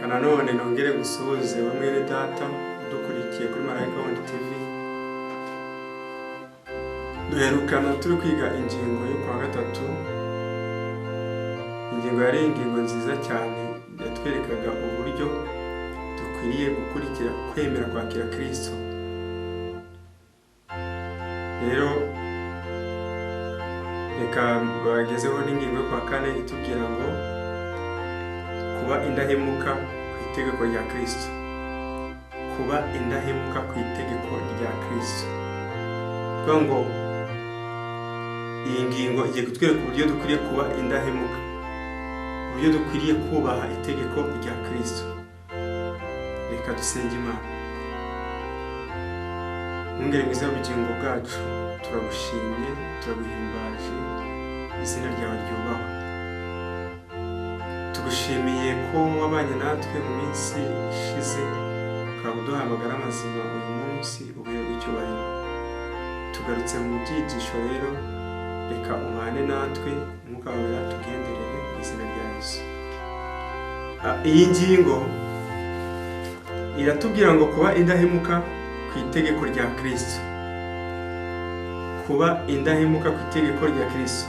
Kananone nongere gusuhuze bamwe data dukurikiye kuri Marayika Wundi TV. Duherukana turi kwiga ingingo yo kwa gatatu. Ingingo yari ingingo nziza cyane yatwerekaga uburyo dukwiriye gukurikira kwemera kwakira Kristo. Rero reka bagezeho n'ingingo yo kwa kane itubwira ngo kuba indahemuka ku itegeko rya Kristo. Kuba indahemuka ku itegeko rya Kristo. Kwa ngo iyi ngingo igiye kutwereka uburyo dukwiriye kuba indahemuka, uburyo dukwiriye kubaha itegeko rya Kristo. Reka dusenge Imana. Mwungere mwiza w'ubugingo bwacu, turagushimye, turaguhimbaje, izina ryawe ryubahwe. Tugushimiye ko wabanye natwe mu minsi ishize, ukaba uduhamagara amazima uyu munsi ubuye icyubahiro. Tugarutse mu byigisho rero, reka umane natwe, umwuka wawe yatugenderere mu izina rya Yesu. Iyi ngingo iratubwira ngo kuba indahemuka ku itegeko rya Kristo. Kuba indahemuka ku itegeko rya Kristo.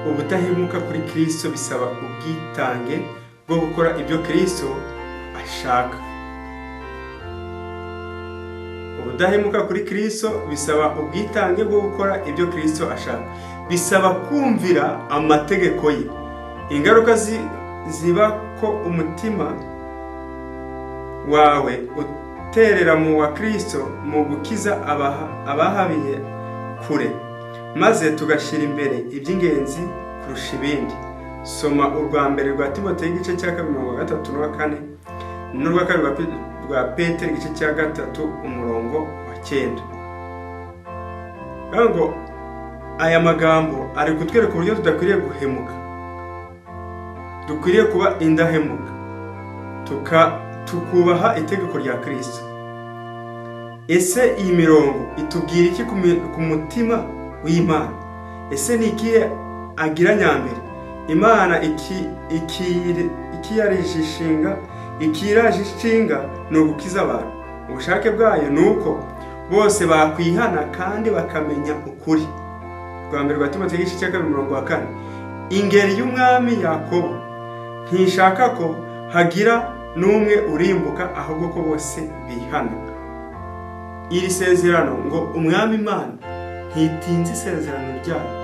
Ubudahemuka kuri Kristo bisaba ubwitange bwo gukora ibyo Kristo ashaka. Ubudahemuka kuri Kristo bisaba ubwitange bwo gukora ibyo Kristo ashaka. Bisaba kumvira amategeko ye. Ingaruka ziba ko umutima wawe uterera mu wa Kristo mu gukiza abahabiye kure, maze tugashira imbere iby'ingenzi kurusha ibindi. Soma urwa mbere rwa Timoteyo igice cya 3:3-4 n'urwa kabiri rwa Petero igice cya 3 umurongo wa 9. Ngo aya magambo ari kutwereka uburyo tudakwiriye guhemuka. Dukwiriye kuba indahemuka, tukubaha itegeko rya Kristo. Ese iyi mirongo itubwira iki ku mutima w'Imana? Ese ni ikihe agira nyambere? Imana ikiraje ishinga ni ugukiza abantu. Ubushake bwayo ni uko bose bakwihana kandi bakamenya ukuri. Rwa mbere rwa Timoteyo igice cya 2:4. Ingeri y'umwami Yakobo ntishaka ko hagira n'umwe urimbuka, ahubwo ko bose bihana. Iri sezerano ngo umwami Imana ntitinze isezerano ryayo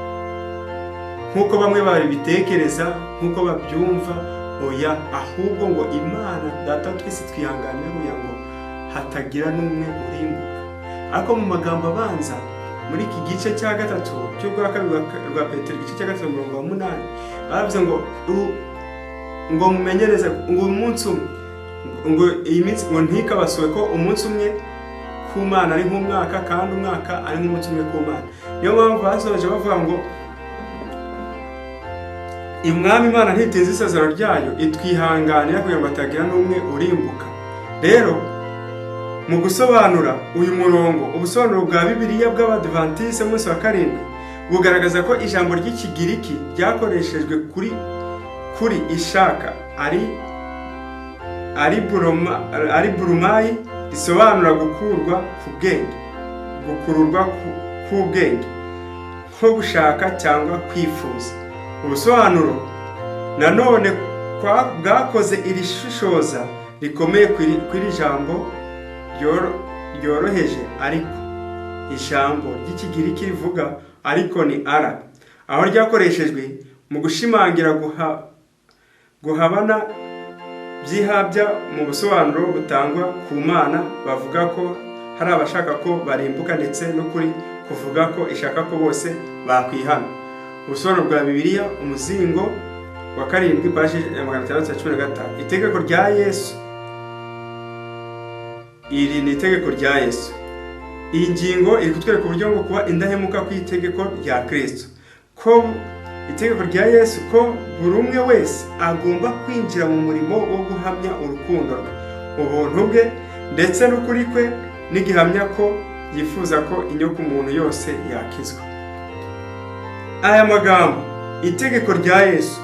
nkuko bamwe bari bitekereza, nkuko babyumva. Oya, ahubwo ngo Imana data twese twihanganira kugira ngo hatagira n'umwe urimbuka. Ariko mu magambo abanza muri iki gice cya 3 cyo rwa kabiri rwa Petero igice cya 3:8 baravuze ngo mumenyereze ngo umunsi umwe, ngo iyi minsi ngo ntikabaswe ko umunsi umwe ku Mana ari nk'umwaka, kandi umwaka ari nk'umunsi umwe ku Mana. Niyo mpamvu basoje bavuga ngo Imwami Imana ntitinze isezerano ryayo, itwihanganira kugira ngo hatagira n'umwe urimbuka. Rero mu gusobanura uyu murongo, ubusobanuro bwa Bibiliya bw'Abadventiste munsi wa 7 bugaragaza ko ijambo ry'ikigiriki ryakoreshejwe kuri ishaka ari burumayi, risobanura gukururwa ku bwenge, nko gushaka cyangwa kwifuza. Ubusobanuro nanone bwakoze iri shishoza rikomeye kuri jambo ryoroheje, ariko ijambo ry'ikigiriki rivuga ariko ni ara, aho ryakoreshejwe mu gushimangira guhabana byihabya mu busobanuro butangwa ku Mana. Bavuga ko hari abashaka ko barimbuka, ndetse no kuri kuvuga ko ishaka ko bose bakwihana. Ubusobanuro bwa Bibiliya umuzingo wa 7 paji 615. Itegeko rya Yesu. Iri ni itegeko rya Yesu. Iyi ngingo iri kutwereka uburyo bwo kuba indahemuka ku itegeko rya Kristo. Ko itegeko rya Yesu ko buri umwe wese agomba kwinjira mu murimo wo guhamya urukundo rwe, ubuntu bwe, ndetse n'ukuri kwe, n'igihamya ko yifuza ko inyoko umuntu yose yakizwa. Aya magambo itegeko rya Yesu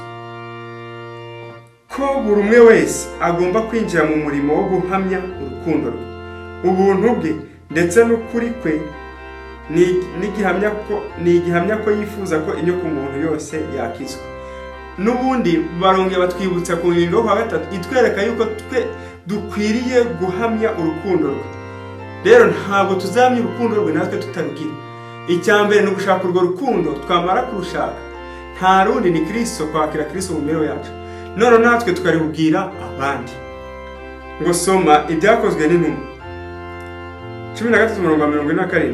ko buri umwe wese agomba kwinjira mu murimo wo guhamya urukundo rwe, ubuntu bwe ndetse n'ukuri kwe. Ni igihamya ko yifuza ko inyokomuntu yose yakizwa. N'ubundi barongera batwibutsa ku ngingo yo kwa gatatu itwereka yuko twe dukwiriye guhamya urukundo rwe. Rero ntabwo tuzahamya urukundo rwe natwe tutarugira. Icya mbere ni ugushaka urwo rukundo. Twamara kurushaka, nta rundi ni Kristo, kwakira Kristo mu mibereho yacu, none natwe tukaribwira abandi. Ngo soma Ibyakozwe n'Intumwa 13:47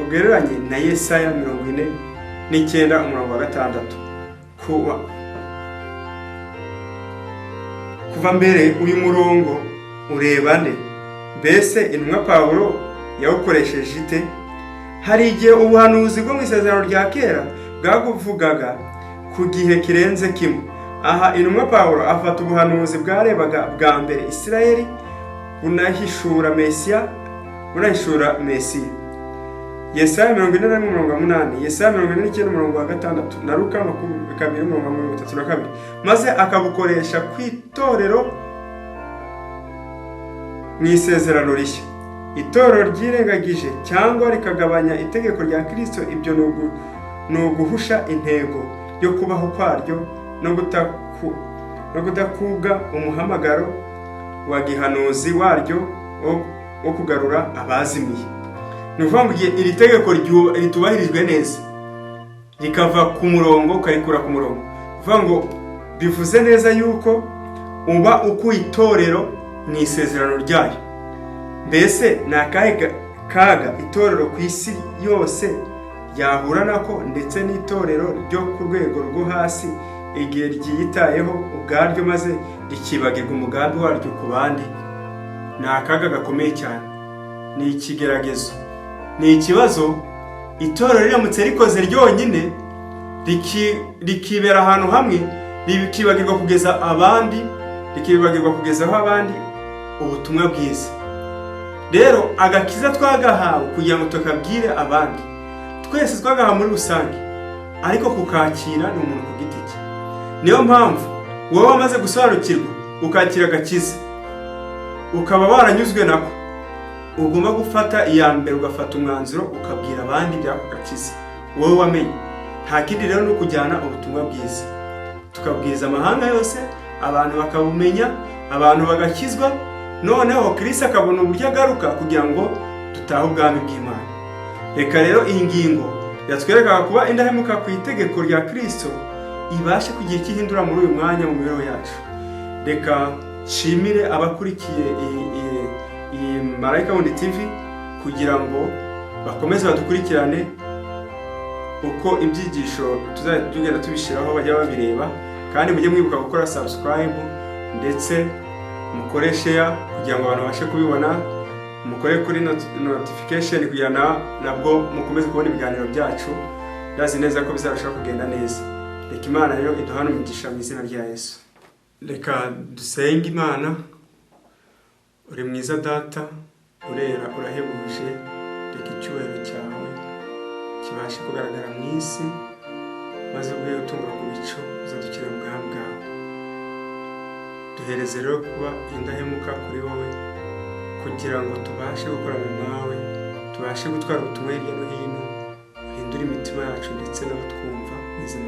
ugereranye na Yesaya 49:6. Kuva mbere uyu murongo ureba nde? Mbese intumwa Pawulo yawukoresheje ite? Hari igihe ubuhanuzi bwo mu isezerano rya kera bwavugaga ku gihe kirenze kimwe. Aha intumwa Pawulo afata ubuhanuzi bwarebaga bwa mbere Isirayeli bunahishura Mesiya. Yesaya 44:8, Yesaya 49:6 na Luka 2:32, maze akabukoresha kwitorero mu isezerano rishya. Itorero ryirengagije cyangwa rikagabanya itegeko rya Kristo, ibyo ni uguhusha intego yo kubaho kwaryo no kudakubwa umuhamagaro wa gihanuzi waryo wo kugarura abazimiye. Ni ukuvuga ngo iri tegeko ritubahirijwe neza rikava ku murongo ukarikura ku murongo, kuvuga ngo bivuze neza yuko uba ukuye itorero mu isezerano ryayo. Mbese ni akahe kaga itorero ku isi yose ryahura nako, ndetse n'itorero ryo ku rwego rwo hasi igihe ryiyitayeho ubwaryo maze rikibagirwa umugambi waryo ku bandi? Ni akaga gakomeye cyane, ni ikigeragezo, ni ikibazo. Itorero riramutse rikoze ryonyine rikibera ahantu hamwe, rikibagirwa kugezaho abandi ubutumwa bwiza. Rero agakiza twagahawe kugira ngo tukabwire abandi, twese twagahawe muri rusange, ariko kukakira ni umuntu ku giti cye. Niyo mpamvu wowe wamaze gusobanukirwa ukakira agakiza, ukaba waranyuzwe nako, ugomba gufata iya mbere, ugafata umwanzuro ukabwira abandi by'ako gakiza wowe wamenye. Nta kindi rero no kujyana ubutumwa bwiza, tukabwiza amahanga yose, abantu bakabumenya, abantu bagakizwa, noneho Kristo akabona uburyo agaruka kugira ngo dutahe ubwami bw'Imana. Reka rero iyi ngingo yatwerekaga kuba indahemuka ku itegeko rya Kristo ibashe kugira ikihindura muri uyu mwanya mu mibereho yacu. Reka nshimire abakurikiye iyi Marayika Wundi TV kugira ngo bakomeze badukurikirane uko ibyigisho tuzagenda tubishiraho bajya babireba, kandi mujye mwibuka gukora subscribe ndetse mukore share kugira ngo abantu bashe kubibona, mukore kuri notification kugira nabwo mukomeze kubona ibiganiro byacu. Ndazi neza ko bizarushaho kugenda neza. Reka Imana rero iduhane umugisha mu izina rya Yesu. Reka dusenge. Imana, uri mwiza Data, urera, urahebuje. Reka icyubahiro cyawe kibashe kugaragara mu isi, maze ubwo utungura ku bicu uzadukira mu bwami bwawe. Duhereze rero kuba indahemuka kuri wowe kugira ngo tubashe gukorana nawe, tubashe gutwara ubutumwa hirya no hino, uhindure imitima yacu ndetse n'abatwumva mu izina